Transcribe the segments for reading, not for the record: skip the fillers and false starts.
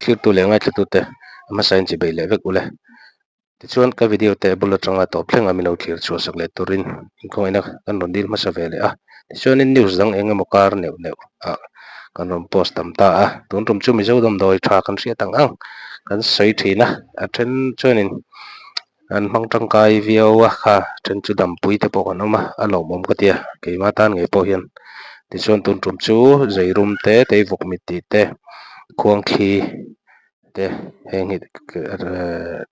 clear tu lengai tu te ama sign chi bai le vek ule ti chuan ka video te bullet ranga top thleng ami lo clear chu sak le turin ko ina kan ron dil ma sa vele a ti chuan in news dang enge mo kar neu a kan ron post tam ta a tun tum chu mi zo dom doi tha kan ria tang ang kan sei thina a then chuan in an mang tangkai viawa kha then chu dam pui te pawh kan awma a lo mom ka tia keima tan ngei pawh hian ti chuan tun tum chu zeirum te teivuk mi ti te khuang khi te heng hi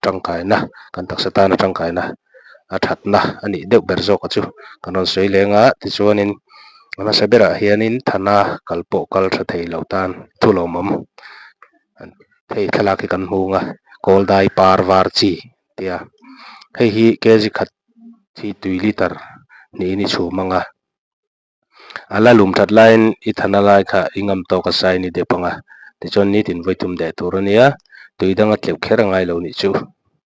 tangkai na kan taksa tan tangkai na a that na ani deuh ber zawk chu kan ron sei lenga ti chuan in ama sabera hianin thana kalpo kal tha thei lo tan thu lo mom thei thalaki kan hmunga kol dai par var chi tia hei hi kg khat thi tui liter ni ni chu manga ala lum that line I thana lai kha ingam to ka sai ni de panga ti chon ni tin voitum de turania tuidanga tleu khera ngai lo ni chu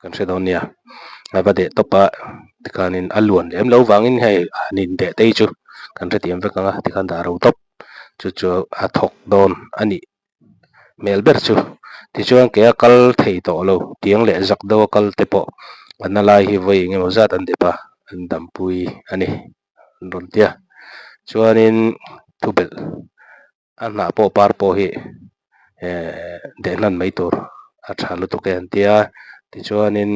kan se donia aba de topa tikanin alun lem lo wangin hei anin de te chu kan re tiam vekanga tikan da ro top chu chu a thok don ani melber chu ti chuan ke kal thei to lo tiang le zak do kal te po analai hi voi nge mozat an de pa an dam pui ani ron tia chuanin thubel an na po par po hi de nan mai tur a thalu to ke an tia ti chuanin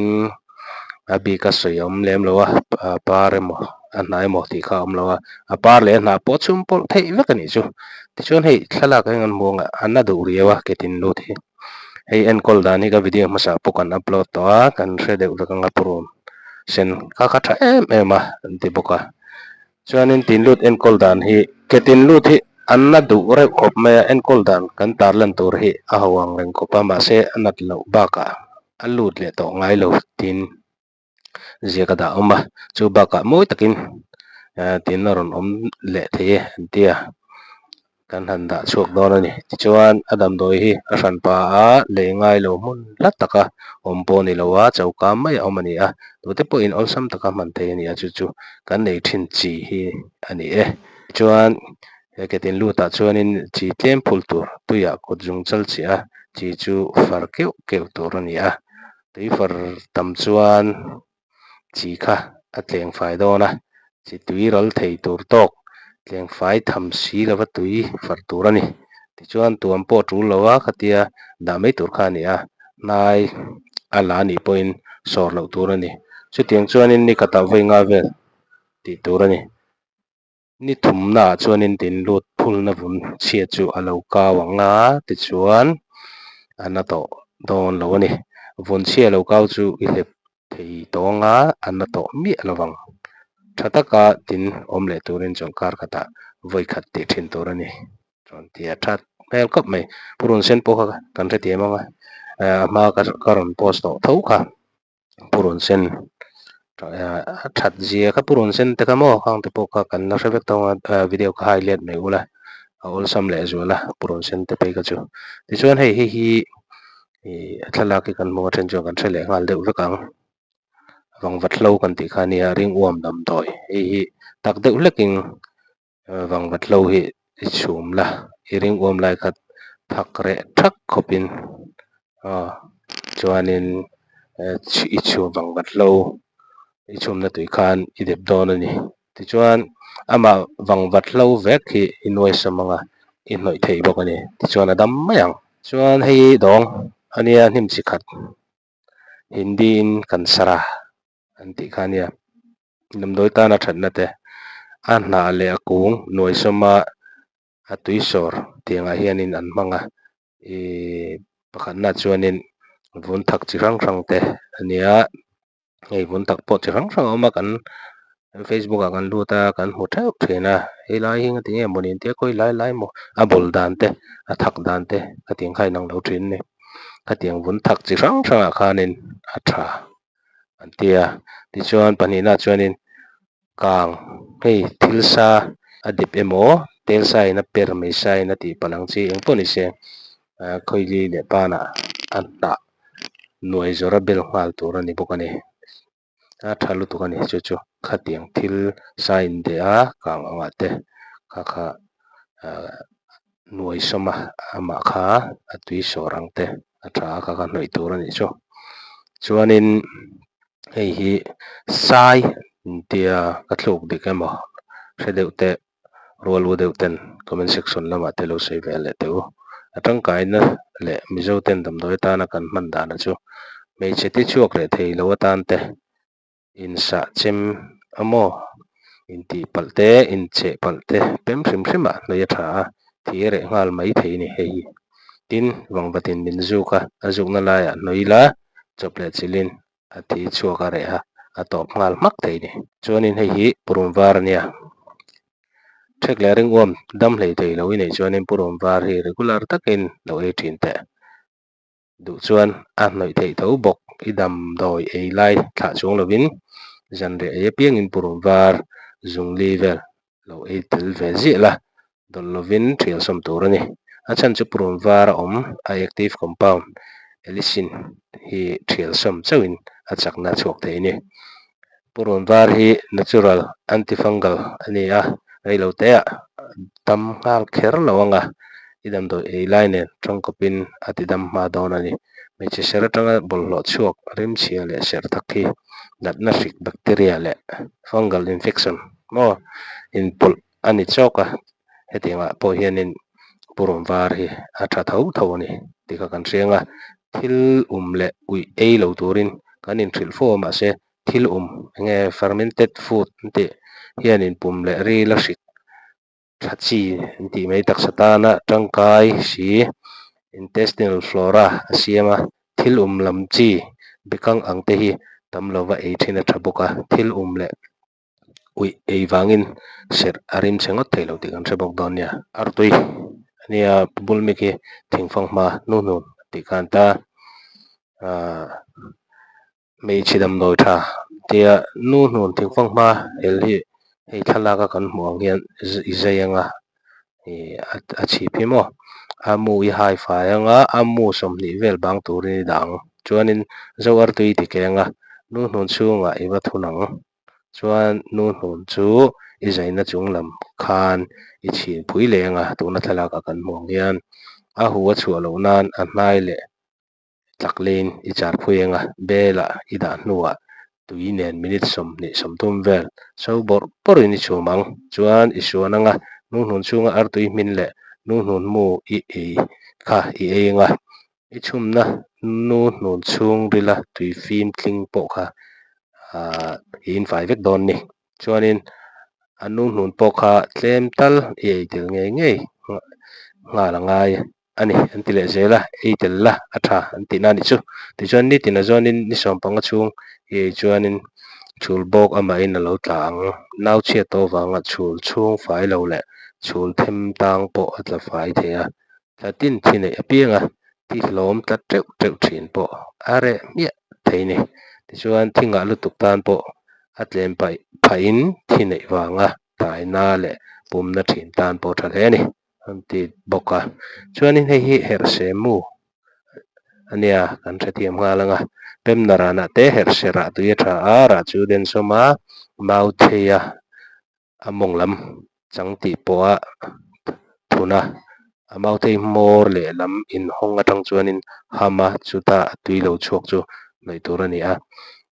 abi ka soyom lem lowa par emo an na emo ti kha om lowa a par le na po chum pol thei vekani chu ti chuan hei thlala ka ngan muanga anna du riawa ketin lu thi hei en kol dani ka video masa pokan upload to a kan hre deuh vekanga purun sen ka kha tha em a anti boka chuanin tin lut en kol dan hi ketin lut hi anna du re khop me en kol dan kan tar lan tur hi a hawang reng ko pa ma se anat lo baka alut le to ngai lo tin zia ka da oma chu baka moi takin tin ron om le the tia kan han da chuak don ani ti chuan adam doi hi a hran pa a le ngai lo mun la taka om po ni lo a chauka mai om ani a tu te po in ol sam taka man the ani a chu chu kan nei thin chi hi ani chuan ketin lu ta chuan in chi tlem phul tur tuya kut jung chal chi a chi chu far keu keu tur ani a tui far tam chuan chi kha a tleng fai dona chi tui ral thei tur tok tleng fai tham si lawa tui far tur ani ti chuan tuam po tul lowa khatia da mai tur kha ni a nai ala ni point sor lo tur ani chu tiang chuan in ni khata voi nga vel ti tur ani ni thum na chuan in tin lut phul na vun chhia chu alo ka wanga ti chuan ana to don lo ani vun chhia lo kau chu I hlep thei tonga ana to mi alawang thataka tin omle turin chongkar khata voi khat ti thin tur ani chon tia that mel kop mai purun sen po kha kan re ti manga ma ka karon post to tho kha purun sen that zia ka purun sen te ka mo khang te po kha kan na rebek tonga video ka highlight mai ula ol sam le zuala purun sen te pe ka chu ti chuan hei hi thalaki kan mo then jo kan thele ngal deuh vekang wang vat lo kan ti khania ring uam dam toy hi tak deuh leking wang vat lo hi chum la ring uam lai khat thak re thak khopin chuanin chi chu wang vat lo I chum na tui khan I dep don ani ti chuan ama wang vat lo vek hi inoi samanga in noi thei bok ani ti chuan adam mayang chuan hei dong ania hnim chi khat hindi in kan sara an ti khania nam doi ta na that na te a hna le a kung noi soma a tui sor tianga hianin an hmanga pakhat na chuanin vun thak chi hrang hrang te ania ngei vun tak po chi hrang hrang awma kan Facebook a kan luta kan hmu theuh thina helai hi ngatin emonin te koi lai mo a bol dan te a thak dan te ka ting khai nang lo thin ni ka tiang vun thak chi hrang hrang a khanin a tha an tia ti chuan panina chuanin kang hei thilsa a dip emo tel sai na per mai sai na ti palang chi eng poni se khoili le pana an ta nuai zora bel ngal tur ani bok ani a thalu tu ani chu chu khatiang thil sain de a kang anga te kha nuai soma ama kha atui sorang te tha kha kan hnoi tur ani chu chuanin hei hi sai tia ka thluk dik emaw hredeuh te rual deuh ten comment section lama te lo sei vel le teu atangkai na le mizo ten damdawi tana kan hman dana chu meiche ti chuak le thei lo atan te in sa chem amo in ti palte in che palte pem hrim hrima hnoia tha thi re ngal mai thei ni hei tin wangvatin min zuka azukna laia hnoila chople chilin a thi chuak a re ha a top ngal mak thei ni chuanin hei hi purum var ania thek le ring om dam hlei thei lo i nei chuanin purum var hi regular takin lo ei thin te du chuan a hnoi thei tho bok i dam doi ei lai thla chung lovin zan re ei piang in purum var zung li vel lo ei tel ve zia dol lovin thial som tur ani a chan chu purum var a awm a active compound elicin hi thial som chauin a chakna chuak thei ni purum var hi natural antifungal ani a reilo te a tam ngal kher lo anga idam doi ei lai nen tangkopin atidam hma dawn ani meiche ser atanga bawlhhlawh chuak rim chhia le ser thak hi natna hrik bacteria le fungal infection maw in pawlh ani chawka hetiangah pawh hianin purum var hi a tha tho tho ani tika kan hrianga thil le ui ei lo turin kan in thril fawm ah se thil nge fermented food tih hianin pum le ri la hrik tha chi tih mai taksa tana tangkai hri intestinal flora a siama thil lam chi bekang ang te hi tam lova ei thin a tha boka thil le ui ei wangin ser arim chengot thei lo ti kan hre bawk dawn nia artui ania bulmik hi thingfang hma nu nun ti kan ta mei chidam noi tha tia nu nun thingfang hma el hi hei thlalaka kan hmu ang hian izai anga a chhip hi maw amu i hi-fi anga amu somhnih vel bang turin i dang chuanin zo artui ti kenga nu hnun chhungah i va thunang chuan nu hnun chu i zaina chung lam khan i chhin phui lenga tuna thlalaka kan hmu ang hian a hu a chhuah lo nan a hnai le tlaklin i char phui anga bela i dah hnuah tui nen minute somhnih somthum vel so bor borin i chhum ang chuan i suan anga nu hnun chunga artui hmin le nu hnun mu i ei kha i einga i chhumna nu hnun chung rila tui fim tling pawh kha hi in fai vek dawn ni chuanin a nu hnun pawh kha tlem tal i ei tel ngei ngei nga la ngai ani an ti le zela ei tel la a tha an ti na ni chu tichuan ni tina zawnin ni sawm panga chung ei chuanin chhul bawk ama in a lo tlang nau chiat awanga chhul chhung fai lo le chhul them tang pawh a tla fai thei a tlatin thinei a pianga ti hlawm tla teuh teuh thin pawh a re mia thei ni tichuan thingah lutuk tan pawh a tlem phah in thinei wanga taina le pumna thin tan pawh tha hle ani an ti bawka chuanin hei hi herse mu ania kan hre thiam nga langa pemna rana te herse rah tui a tha a rah chu den sawma mau theia a mawng lam chang tih pawh a thuna a mau thei mawr leh lam in hawng atang chuanin hama chuta a tui lo chhuak chu hnaih tur ani a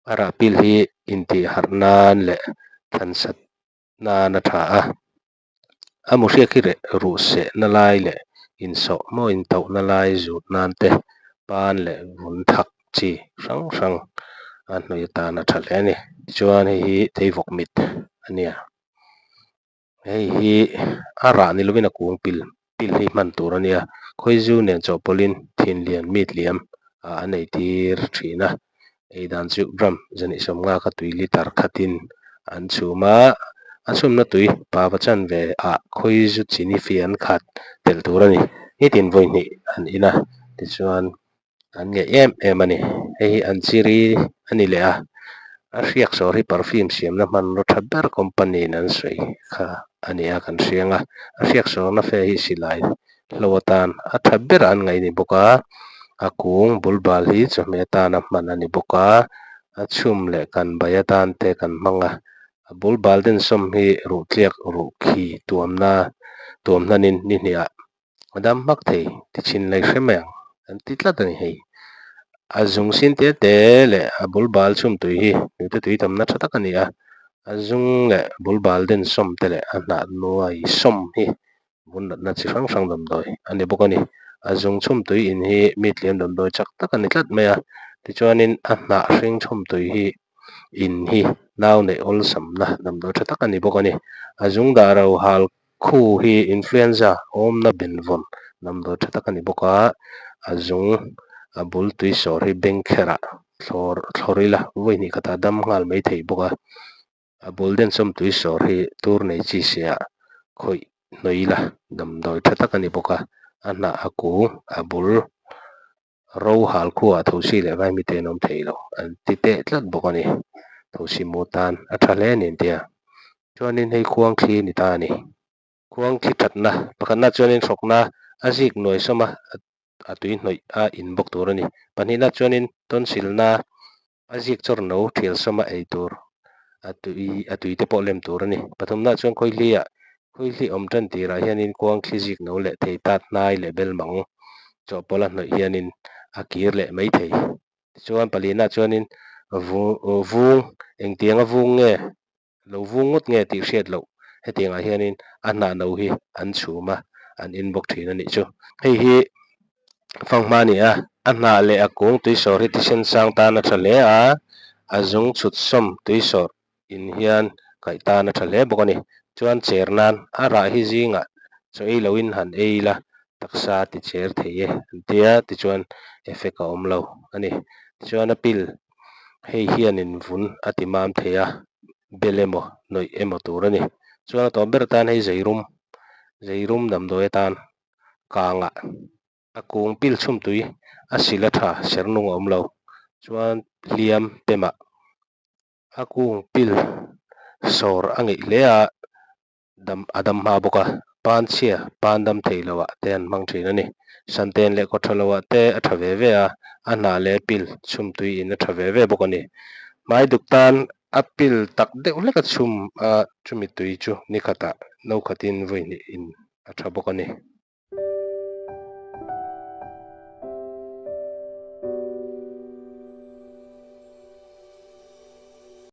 a rah pil hi in tih harh nan le thansat nan a tha a a mu hriat hi ruh seh na lai le in sawh maw in toh na lai zut nan te pan le vun thak chi hrang hrang a hnawi atan a tha hle ani chuan hei hi theivawk mit ania hei hi a rah ni lovin a kung pil hi hman tur ania khawizu nen chawhpawlhin thin lian mit liam a nei tir thina ei dan chu drum zanih som nga kha tui litar khatin an chhuma a chhumna tui pavachan ve ah khawizu chini fi an khat tel tur ani hi tin voihnih an in a tichuan an nge em ani hei an chiri ani le a hriak zawrh hi perfume siamna hmanraw tha ber company in an sawi kha ania kan hrianga a hriak zawrhna fe hi silai hlo atan a tha ber an ngei ni bawka a kung bulbal hi chawhmeh atan a hman ani bawka a chhum leh kan bai atan te kan hmanga a bulbal den sawm hi ruh tliak ruh khi tuamna nin nihliah a dam mak thei tichin lei hrem ang an titlat ani hei a zung sin te le a bul bal chum tui hi nu te tui tam na tha tak ani a zung le bul bal den som te le a hna nuai som hi bun na chi hrang hrang dam doi ani bawk ani a zung chum tui in hi mitliam dam doi chak tak ani tlat mai a tichuanin a hna hring chum tui hi in hi nau nei ol sam na dam doi tha tak ani bawk ani a zung da ro hal khu hi influenza om na ben von dam doi tha tak ani bawk a zung a bul tui sawr hi benkhera thlorila voi ni kata dam ngal mai thei bawk a bul den som tui sawr hi tur nei chi sia khoi hnoila dam doi tha tak ani bawk a hna a kung a bul ro hal khu a thosi le vai mi te nom thei lo an ti te tlat bawk ani thosi mu tan a tha hle nin tia chuanin hei khuang thli ni ta ni khuang thli thatna pakhatna chuanin thlokna a zik hnuai sawma a tui hnawih a in bawk tur ani pahnihna chuanin tonsilna a zik chawr no thial sawma ei tur a tui te pawh lem tur ani pathumna chuan khawi hli awm tan tirah hianin khuang thli zik no leh thei tat hnai leh bel mang chawhpawlh a hnawih hianin a kir leh mai thei chuan palihna chuanin vung engtianga vung nge lo vung ngot nge tih hriat loh hetiangah hianin a hna no hi an chhuma an in bawk thin ani chu hei hi fanghma ni a hna leh a kung tui sawr hi ti hrian sang tan a tha hle a zung chhut som tui sawr in hian kaih tan a tha hle bawk ani chuan cher nan a rah hi zingah chaw ei lo in han eila taksa ti cher thei e an tia tichuan effect a awm lo ani chuan a pil hei hianin vun a ti mam thei a bel emaw hnawih emaw tur ani chuan a tawp ber tan hei zeirum damdawi atan kangah a kung pil chhum tui a sil a tha sernung a awm lo chuan hliam pemah a kung pil sawr a ngaih hle a dam hma bawk a panchhia pandam thei loah te an hmang thin ani santen leh kawtthler loah te a tha ve ve a hna leh pil chhum tui in a tha ve ve bawk ani hmai duk tan a pil tak deuh hlek a chhum a chumi tui chu ni khatah no khatin voi ni in a tha bawk ani.